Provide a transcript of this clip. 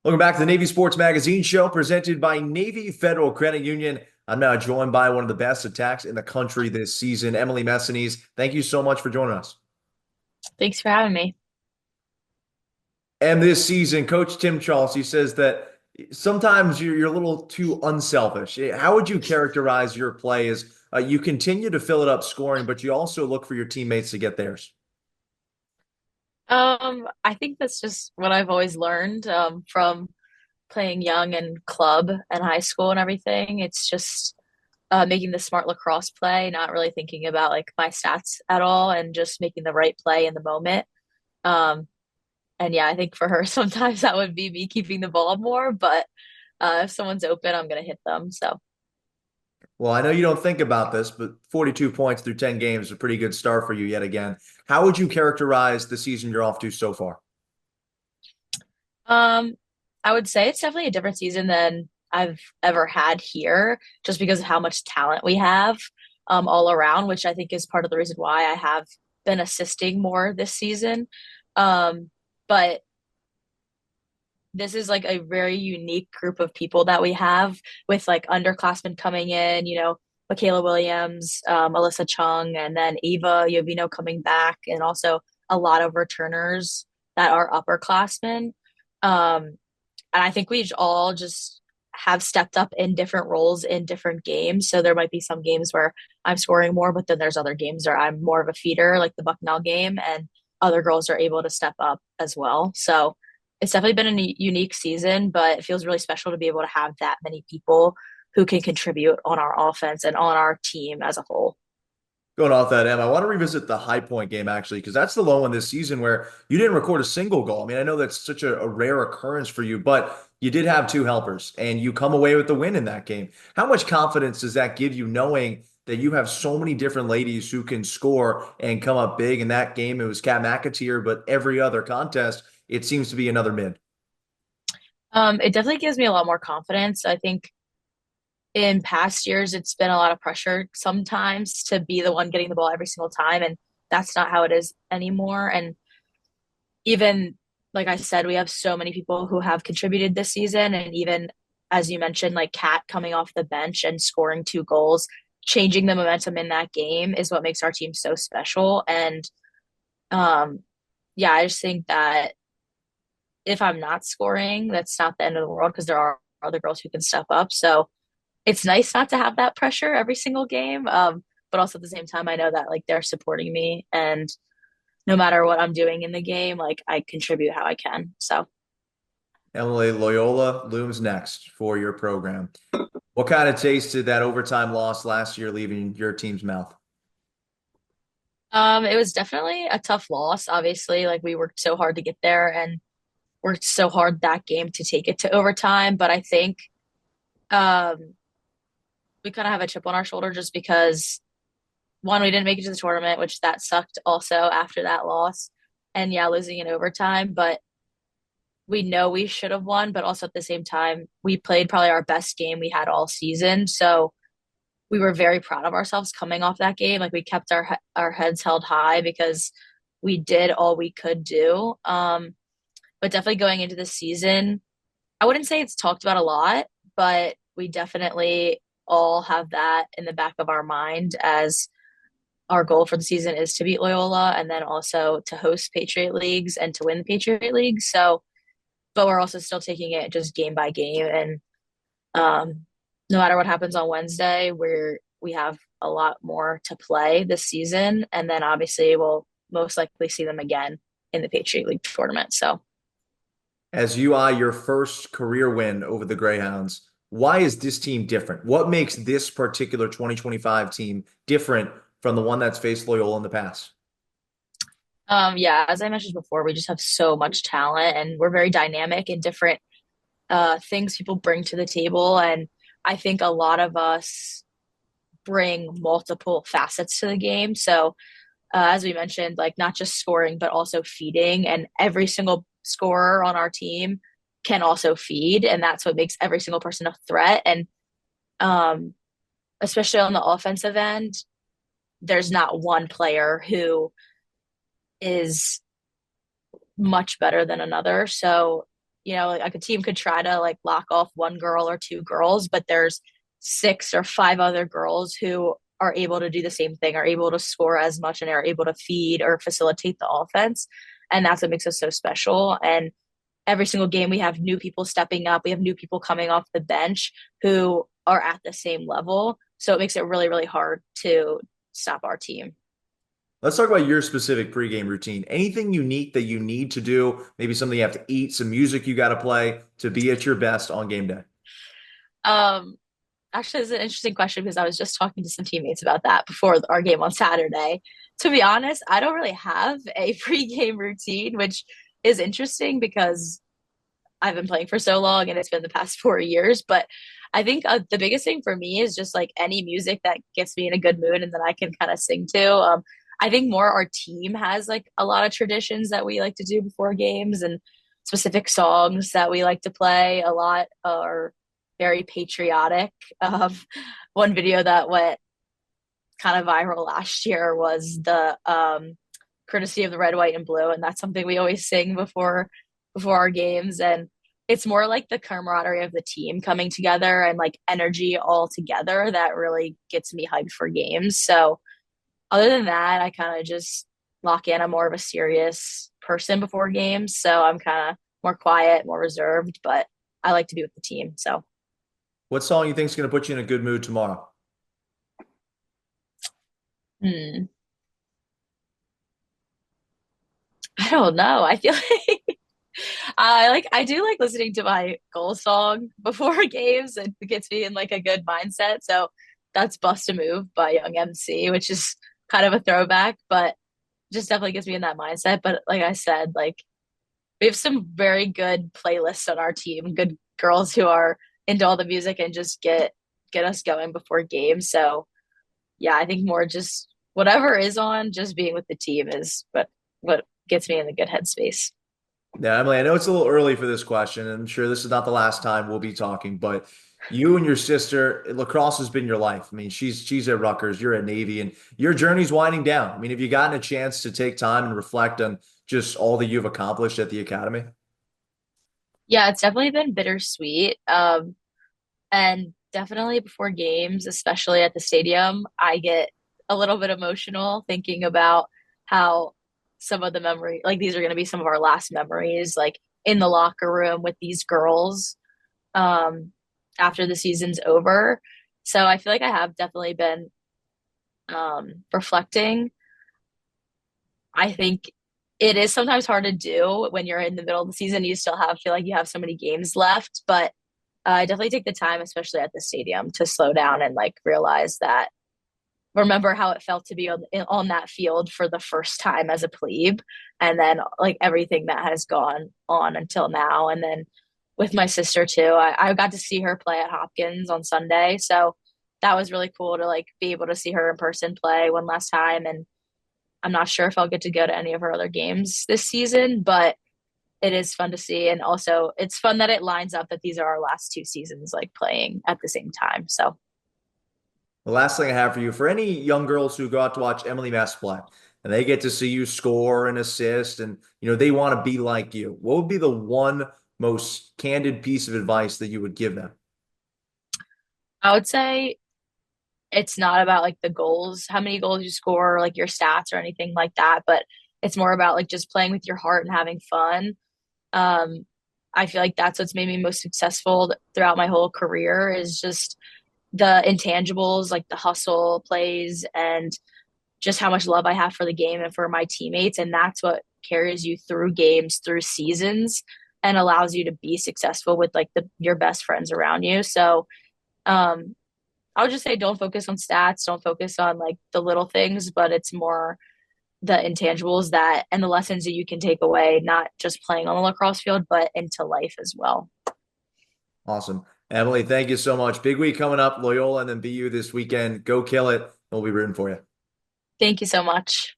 Welcome back to the Navy Sports Magazine show presented by Navy Federal Credit Union. I'm now joined by one of the best attacks in the country this season, Emily Messinese. Thank you so much for joining us. Thanks for having me. And this season, Coach Tim Nolan says that sometimes you're a little too unselfish. How would you characterize your play as you continue to fill it up scoring, but you also look for your teammates to get theirs? I think that's just what I've always learned from playing young and club and high school and everything. It's just making the smart lacrosse play, not really thinking about like my stats at all, and just making the right play in the moment. Um, and yeah, I think for her, sometimes that would be me keeping the ball more, but if someone's open, I'm gonna hit them. So, Well, I know you don't think about this, but 42 points through 10 games is a pretty good start for you yet again. How would you characterize the season you're off to so far? um, I would say it's definitely a different season than I've ever had here, just because of how much talent we have all around, which I think is part of the reason why I have been assisting more this season. But this is like a very unique group of people that we have with like underclassmen coming in, Michaela Williams, Alyssa Chung, and then Ava Yovino coming back, and also a lot of returners that are upperclassmen. Um, and I think we all just have stepped up in different roles in different games. So there might be some games where I'm scoring more, but then there's other games where I'm more of a feeder, like the Bucknell game, and other girls are able to step up as well. So it's definitely been a unique season, but it feels really special to be able to have that many people who can contribute on our offense and on our team as a whole. Going off that, Em, I want to revisit the High Point game actually, because that's the low one this season where you didn't record a single goal. I mean, I know that's such a rare occurrence for you, but you did have two helpers and you come away with the win in that game. How much confidence does that give you knowing that you have so many different ladies who can score and come up big? In that game, it was Kat McAteer, but every other contest, it seems to be another mid. It definitely gives me a lot more confidence. I think in past years, it's been a lot of pressure sometimes to be the one getting the ball every single time, and that's not how it is anymore. And even like I said, we have so many people who have contributed this season, and even as you mentioned, like Kat coming off the bench and scoring two goals, changing the momentum in that game is what makes our team so special. And um, yeah, I just think that if I'm not scoring, that's not the end of the world because there are other girls who can step up. So it's nice not to have that pressure every single game. But also at the same time, I know that like they're supporting me, and no matter what I'm doing in the game, like I contribute how I can. So Emily, Loyola looms next for your program. What kind of taste did that overtime loss last year leaving your team's mouth? it was definitely a tough loss. Obviously, like we worked so hard to get there and worked so hard that game to take it to overtime. But I think um, we kind of have a chip on our shoulder just because one, we didn't make it to the tournament, which that sucked also after that loss. And yeah, losing in overtime, but we know we should have won, but also at the same time, we played probably our best game we had all season. So we were very proud of ourselves coming off that game. Like we kept our heads held high because we did all we could do. But definitely going into the season, I wouldn't say it's talked about a lot, but we definitely all have that in the back of our mind as our goal for the season is to beat Loyola and then also to host Patriot Leagues and to win the Patriot League. So, but we're also still taking it just game by game. And no matter what happens on Wednesday, we have a lot more to play this season. And then obviously we'll most likely see them again in the Patriot League tournament. So, As you eye your first career win over the Greyhounds, why is this team different? What makes this particular 2025 team different from the one that's faced Loyola in the past? yeah, as I mentioned before, we just have so much talent and we're very dynamic in different things people bring to the table. And I think a lot of us bring multiple facets to the game. So, as we mentioned, like not just scoring, but also feeding. And every single scorer on our team can also feed. And that's what makes every single person a threat. And um, especially on the offensive end, there's not one player who is much better than another. So like a team could try to like lock off one girl or two girls, but there's six or five other girls who are able to do the same thing, are able to score as much and are able to feed or facilitate the offense. And that's what makes us so special. And every single game we have new people stepping up. We have new people coming off the bench who are at the same level. So it makes it really, really hard to stop our team. Let's talk about your specific pregame routine. Anything unique that you need to do? Maybe something you have to eat, some music you got to play to be at your best on game day. Um, Actually, it's an interesting question because I was just talking to some teammates about that before our game on Saturday. To be honest, I don't really have a pregame routine, which is interesting because I've been playing for so long and it's been the past 4 years. But I think the biggest thing for me is just like any music that gets me in a good mood and that I can kind of sing to. I think more our team has like a lot of traditions that we like to do before games and specific songs that we like to play a lot are very patriotic. Um, One video that went kind of viral last year was the courtesy of the red, white, and blue, and that's something we always sing before our games. And it's more like the camaraderie of the team coming together and like energy all together that really gets me hyped for games. So other than that, I kind of just lock in. I'm more of a serious person before games, so I'm kind of more quiet, more reserved, but I like to be with the team. So, What song you think is going to put you in a good mood tomorrow? hmm, I don't know. I feel like I do like listening to my goal song before games. It gets me in like a good mindset. So that's "Bust a Move" by Young MC, which is kind of a throwback, but just definitely gets me in that mindset. But like I said, like we have some very good playlists on our team, good girls who are into all the music and just get us going before games. So yeah, I think more just whatever is on, just being with the team is what gets me in the good headspace. Now, Emily, I know it's a little early for this question, and I'm sure this is not the last time we'll be talking, but you and your sister, lacrosse has been your life. I mean, she's at Rutgers, you're at Navy, and your journey's winding down. I mean, have you gotten a chance to take time and reflect on just all that you've accomplished at the academy? Yeah, it's definitely been bittersweet. And definitely before games, especially at the stadium, I get a little bit emotional thinking about how some of the memory, like these are going to be some of our last memories, like in the locker room with these girls, um, after the season's over. So I feel like I have definitely been reflecting. I think it is sometimes hard to do when you're in the middle of the season. You still have feel like you have so many games left, but I definitely take the time, especially at the stadium, to slow down and like realize that remember how it felt to be on that field for the first time as a plebe, and then like everything that has gone on until now. And then with my sister too, I got to see her play at Hopkins on Sunday, so that was really cool to like be able to see her in person play one last time. And I'm not sure if I'll get to go to any of her other games this season, but it is fun to see. And also, it's fun that it lines up that these are our last two seasons, like playing at the same time. So, The last thing I have for you, for any young girls who go out to watch Emily Mess play, and they get to see you score and assist, and they want to be like you, what would be the one most candid piece of advice that you would give them? I would say it's not about like the goals, how many goals you score, like your stats or anything like that, but it's more about like just playing with your heart and having fun. Um, I feel like that's what's made me most successful throughout my whole career is just the intangibles, like the hustle plays and just how much love I have for the game and for my teammates. And that's what carries you through games, through seasons, and allows you to be successful with like your best friends around you. So um, I would just say don't focus on stats, don't focus on like the little things, but it's more the intangibles that and the lessons that you can take away, not just playing on the lacrosse field, but into life as well. Awesome. Emily, thank you so much. Big week coming up, Loyola and then BU this weekend. Go kill it. We'll be rooting for you. Thank you so much.